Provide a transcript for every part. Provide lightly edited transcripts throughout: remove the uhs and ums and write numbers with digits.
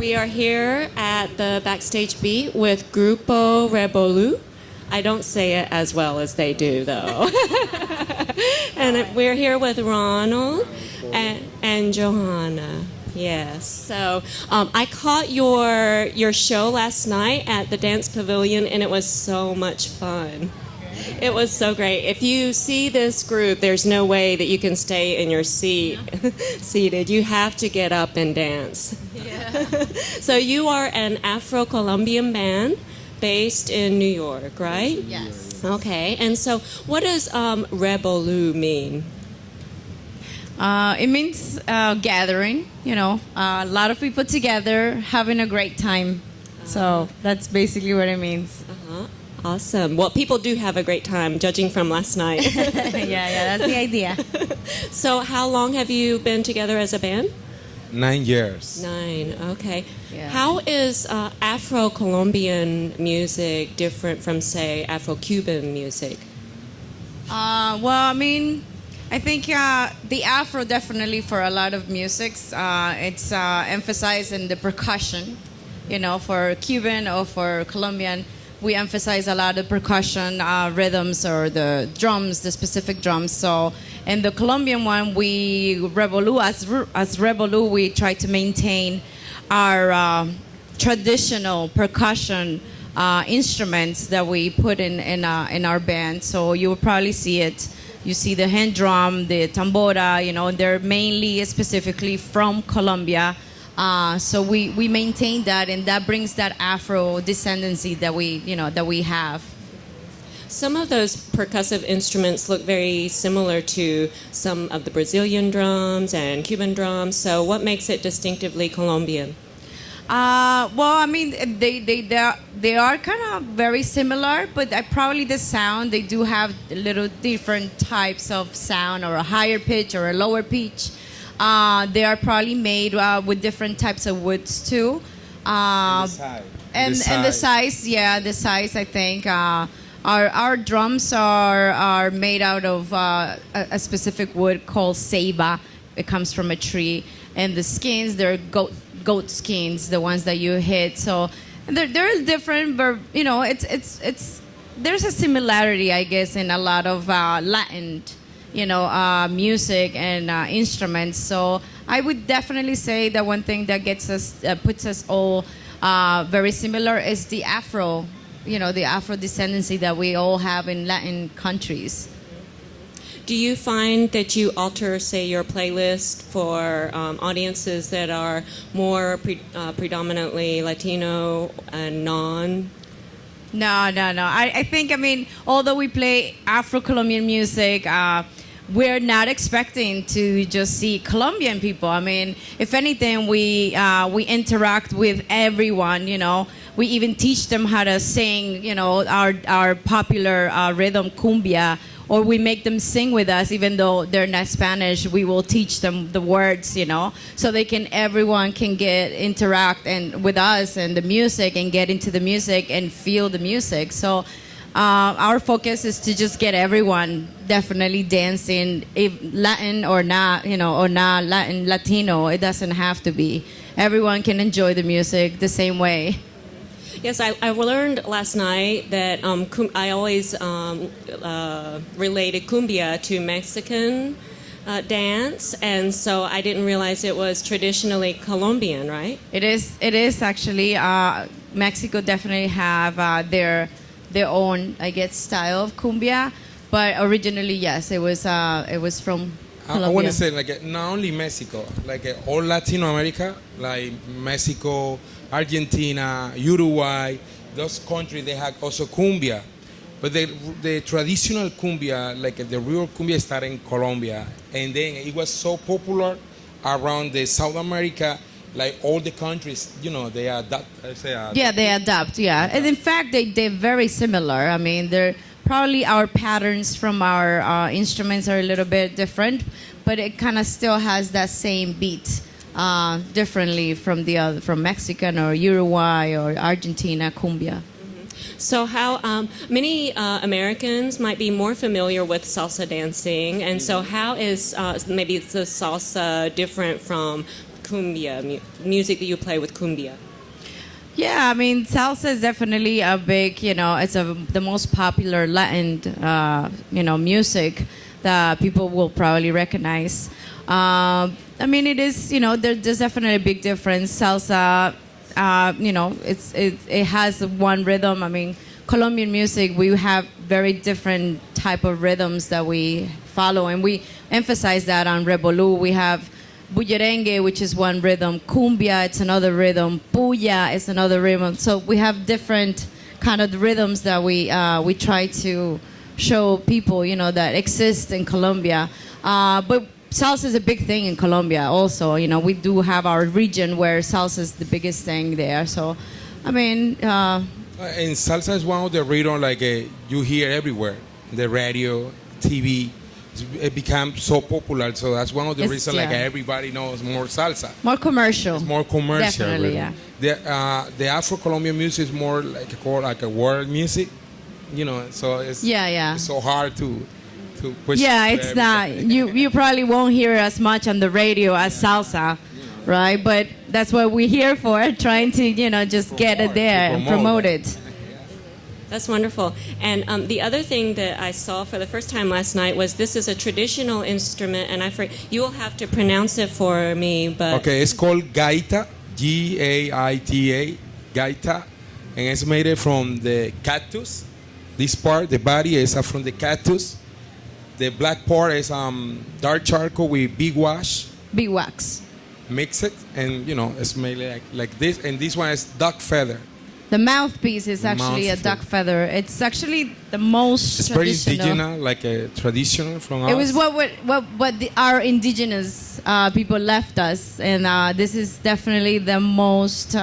We are here at the Backstage Beat with Grupo Rebolu. I don't say it as well as they do, though. And we're here with Ronald and Johanna. Yes. So I caught your show last night at the Dance Pavilion, and it was so much fun. It was so great. If you see this group, there's no way that you can stay in your seat seated. You have to get up and dance. Yeah. So you are an Afro-Colombian band based in New York, right? Yes. Okay. And so what does Rebolu mean? It means gathering, a lot of people together having a great time. So that's basically what it means. Uh-huh. Awesome. Well, people do have a great time, judging from last night. Yeah, that's the idea. So how long have you been together as a band? 9 years. 9, okay. Yeah. How is Afro-Colombian music different from, say, Afro-Cuban music? I think the Afro definitely for a lot of musics, it's emphasized in the percussion. For Cuban or for Colombian, we emphasize a lot of percussion rhythms or the drums, the specific drums. So in the Colombian one, as Rebolu, we try to maintain our traditional percussion instruments that we put in our band. So you will probably see it. You see the hand drum, the tambora. They're mainly specifically from Colombia. So we maintain that, and that brings that Afro descendancy that we have. Some of those percussive instruments look very similar to some of the Brazilian drums and Cuban drums. So what makes it distinctively Colombian? They are kind of very similar, but probably the sound, they do have little different types of sound, or a higher pitch or a lower pitch. They are probably made with different types of woods too. And the size, the size, I think. Our drums are made out of a specific wood called ceiba. It comes from a tree. And the skins, they're goat skins, the ones that you hit. So they're different, but there's a similarity, I guess, in a lot of Latin music and instruments. So I would definitely say that one thing that puts us all very similar is the Afro, the Afro descendancy that we all have in Latin countries. Do you find that you alter, say, your playlist for audiences that are more predominantly Latino and non? No. I think, although we play Afro-Colombian music, we're not expecting to just see Colombian people. If anything, we interact with everyone, We even teach them how to sing, our popular rhythm, cumbia, or we make them sing with us, even though they're not Spanish. We will teach them the words, so everyone can interact with us and the music, and get into the music and feel the music. So our focus is to just get everyone definitely dancing, if Latin or not, or not Latin, Latino. It doesn't have to be. Everyone can enjoy the music the same way. Yes, I learned last night that I always related cumbia to Mexican dance, and so I didn't realize it was traditionally Colombian, right? It is actually. Mexico definitely have their own, I guess, style of cumbia, but originally, yes, it was from Colombia. I want to say, not only Mexico, all Latin America, like Mexico, Argentina, Uruguay, those countries, they have also cumbia. But the traditional cumbia, the real cumbia, started in Colombia. And then it was so popular around the South America, all the countries, they adapt. They adapt, yeah. And in fact, they're very similar. They're probably our patterns from our instruments are a little bit different, but it kind of still has that same beat. Differently from from Mexican or Uruguay or Argentina cumbia. So how many Americans might be more familiar with salsa dancing, and so how is maybe the salsa different from cumbia, music that you play with cumbia? Yeah, I mean, salsa is definitely a big, it's the most popular Latin, music that people will probably recognize. I mean, it is, there's definitely a big difference. Salsa, it has one rhythm. I mean, Colombian music, we have very different type of rhythms that we follow, and we emphasize that on Rebolu. We have bullerengue, which is one rhythm. Cumbia, it's another rhythm. Puya is another rhythm. So we have different kind of rhythms that we try to show people, that exist in Colombia. But salsa is a big thing in Colombia also. We do have our region where salsa is the biggest thing there. So, I mean... and salsa is one of the rhythms you hear everywhere. The radio, TV. It became so popular, so that's one of the reasons everybody knows more salsa. More commercial. It's more commercial. Definitely, yeah. The Afro-Colombian music is more called a world music, so it's it's so hard to push. Yeah, it's not. You probably won't hear as much on the radio as salsa, right? But that's what we're here for, trying to just get it there and promote it. That's wonderful. And the other thing that I saw for the first time last night was this is a traditional instrument, and you will have to pronounce it for me. But okay, it's called gaita, Gaita, gaita, and it's made from the cactus. This part, the body, is from the cactus. The black part is dark charcoal with big wax. Big wax. Mix it, and it's made like this. And this one is duck feather. The mouthpiece is actually a duck feather. It's actually the most traditional. It's very indigenous, like a traditional from us. It was what our indigenous people left us, and this is definitely the most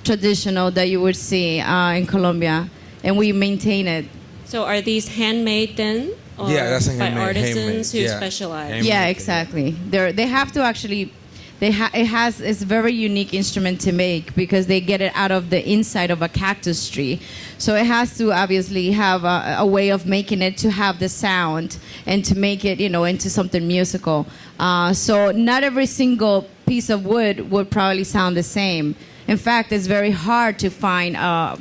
traditional that you would see in Colombia, and we maintain it. So are these handmade then? Or yeah, that's by handmade, artisans who specialize? Handmade. Yeah, exactly. They have to actually... it's a very unique instrument to make because they get it out of the inside of a cactus tree. So it has to obviously have a way of making it to have the sound and to make it, into something musical. So not every single piece of wood would probably sound the same. In fact, it's very hard to find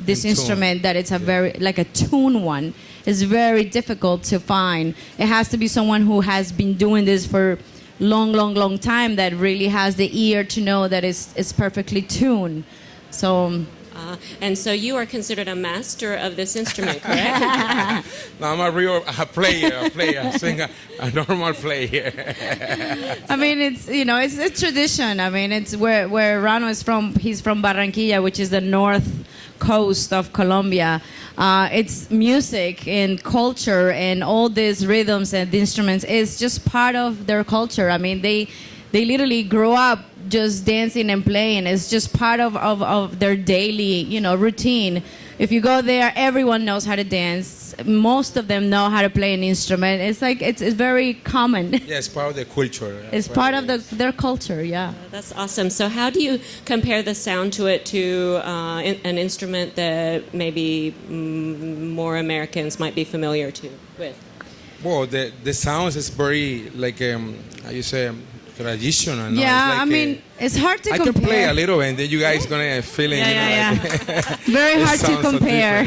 this instrument that it's a very, like a tune one. It's very difficult to find. It has to be someone who has been doing this for long time that really has the ear to know that it's perfectly tuned. So and so you are considered a master of this instrument, correct? No, I'm a real player, a normal player. I mean, it's it's tradition. I mean, it's where Rano is from. He's from Barranquilla, which is the north coast of Colombia. It's music and culture and all these rhythms and instruments is just part of their culture. I mean, they literally grow up just dancing and playing. It's just part of their daily, routine. If you go there, everyone knows how to dance. Most of them know how to play an instrument. It's like it's very common. Yeah, it's part of the culture. It's part of their culture. Yeah. That's awesome. So how do you compare the sound to it to an instrument that maybe more Americans might be familiar with? Well, the sounds is very how you say, traditional. No? Yeah, like I mean, it's hard to compare. I can play a little, and then you guys gonna feel it. Yeah. Very hard to compare.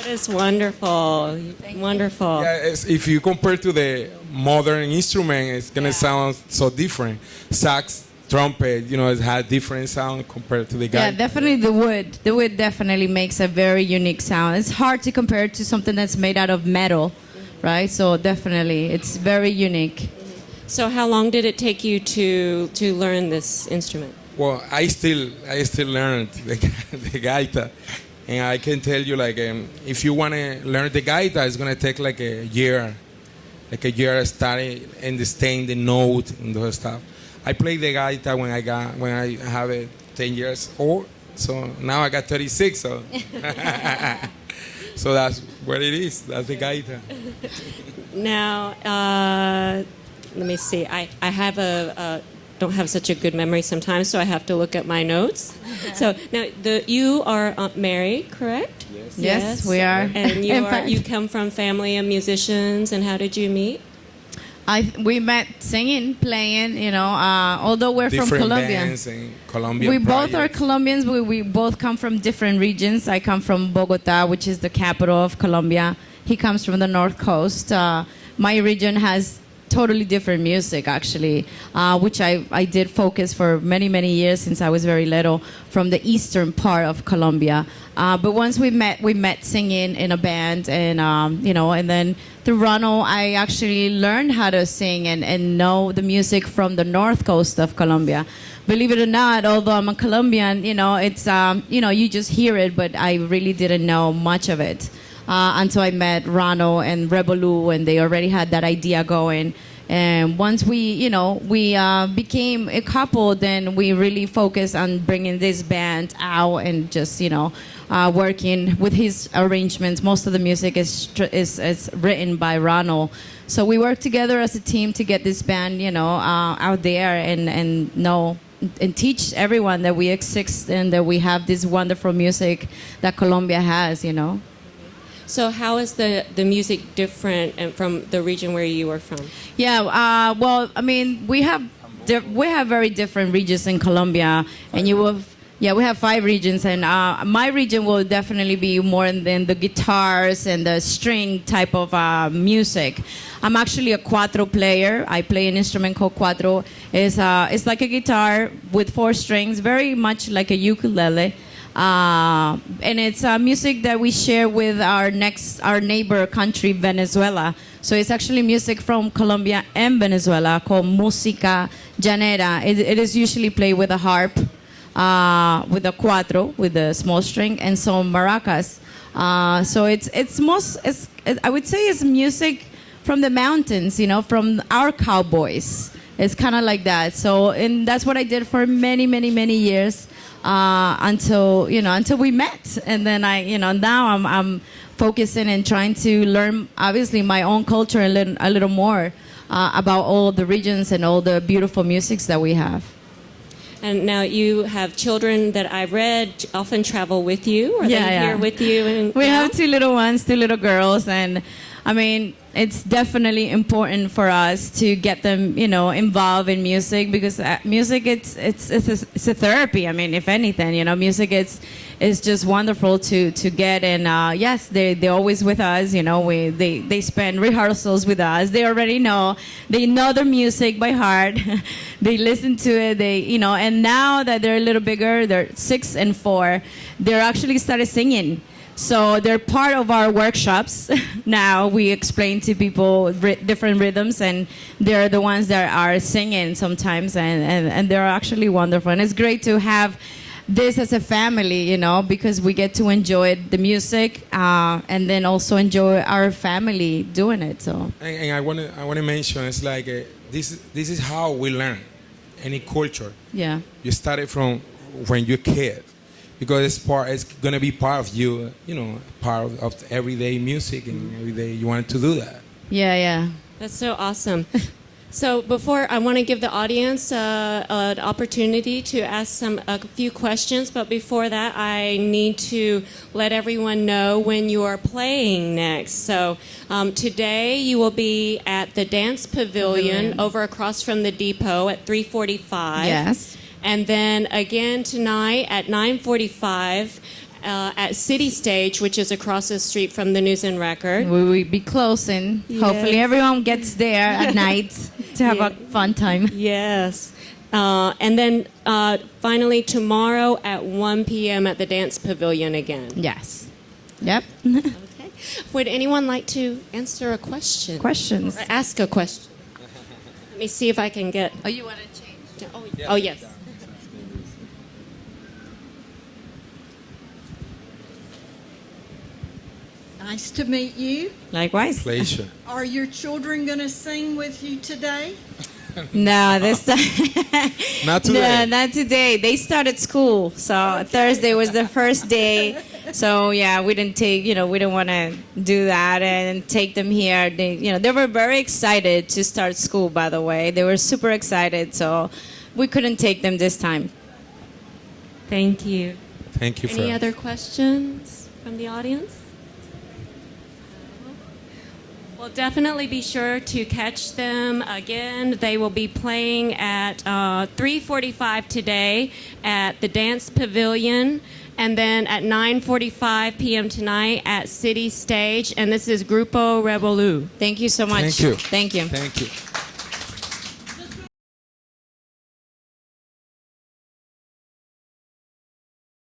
It's wonderful. Wonderful. Yeah, if you compare to the modern instrument, it's gonna sound so different. Sax trumpet, it has different sound compared to the gaita. Yeah, definitely the wood. The wood definitely makes a very unique sound. It's hard to compare it to something that's made out of metal, right? So definitely, it's very unique. So how long did it take you to learn this instrument? Well, I still learned the gaita, and I can tell you if you want to learn the gaita, it's gonna take like a year studying, understand the note and those stuff. I played the gaita when I have 10 years old, so now I got 36, so so that's what it is. That's the gaita. Now, let me see. I have don't have such a good memory sometimes, so I have to look at my notes. So now, you are married, correct? Yes, we are. And you come from family of musicians, and how did you meet? We met singing, playing, although we're Different from Colombia. bands and Colombian We both are projects. Colombians. We both come from different regions. I come from Bogota, which is the capital of Colombia. He comes from the North Coast. My region has totally different music, actually, which I did focus for many, many years since I was very little, from the eastern part of Colombia. But once we met singing in a band, and and then through Ronald, I actually learned how to sing and know the music from the north coast of Colombia. Believe it or not, although I'm a Colombian, it's you just hear it, but I really didn't know much of it. Until I met Ronald and Rebolu, and they already had that idea going. And once we became a couple, then we really focused on bringing this band out and just, working with his arrangements. Most of the music is written by Ronald. So we worked together as a team to get this band, out there and teach everyone that we exist and that we have this wonderful music that Colombia has, So how is the music different from the region where you are from? Yeah, well, I mean, we have very different regions in Colombia, and we have 5 regions, and my region will definitely be more in the guitars and the string type of music. I'm actually a cuatro player. I play an instrument called cuatro. It's like a guitar with 4 strings, very much like a ukulele. And it's music that we share with our neighbor country, Venezuela. So it's actually music from Colombia and Venezuela called música llanera. It is usually played with a harp, with a cuatro, with a small string, and some maracas. So I would say it's music from the mountains, from our cowboys. It's kind of like that. So, and that's what I did for many, many, many years. Until we met, and then now I'm focusing and trying to learn, obviously, my own culture a little more about all the regions and all the beautiful musics that we have. And now you have children that I read often travel with you. Are they here with you? We have 2 little ones, 2 little girls, and I mean, it's definitely important for us to get them, involved in music, because music it's a therapy. I mean, if anything, music is just wonderful to get. And yes, they're always with us. They spend rehearsals with us. They already know. They know the music by heart. They listen to it. And now that they're a little bigger, they're 6 and 4. They're actually started singing. So they're part of our workshops. Now we explain to people different rhythms, and they're the ones that are singing sometimes, and they're actually wonderful. And it's great to have this as a family, because we get to enjoy the music and then also enjoy our family doing it. So. And I want to mention, it's like this is how we learn any culture. Yeah. You started from when you're a kid. Because it's going to be part of you, part of everyday music, and every day you want to do that. Yeah. That's so awesome. So before, I want to give the audience an opportunity to ask a few questions, but before that, I need to let everyone know when you are playing next. So today you will be at the Dance Pavilion over across from the depot at 3:45. Yes. And then again tonight at 9:45 at City Stage, which is across the street from the News and Record. We will be closing. Yes. Hopefully everyone gets there at night to have a fun time. Yes. And then finally tomorrow at 1 p.m. at the Dance Pavilion again. Yes. Yep. Okay. Would anyone like to answer a question? Questions. Or ask a question? Let me see if I can get... Oh, you want to change? Oh, yes. Nice to meet you. Likewise. Pleasure. Are your children going to sing with you today? No, this time. Not today. No, not today. They started school, so Thursday was the first day. So yeah, we didn't take, we didn't want to do that and take them here. They were very excited to start school. By the way, they were super excited. So we couldn't take them this time. Thank you. Thank you for Any other questions from the audience? Well, definitely be sure to catch them again. They will be playing at 3:45 today at the Dance Pavilion, and then at 9:45 p.m. tonight at City Stage. And this is Grupo Rebolu. Thank you so much. Thank you. Thank you. Thank you.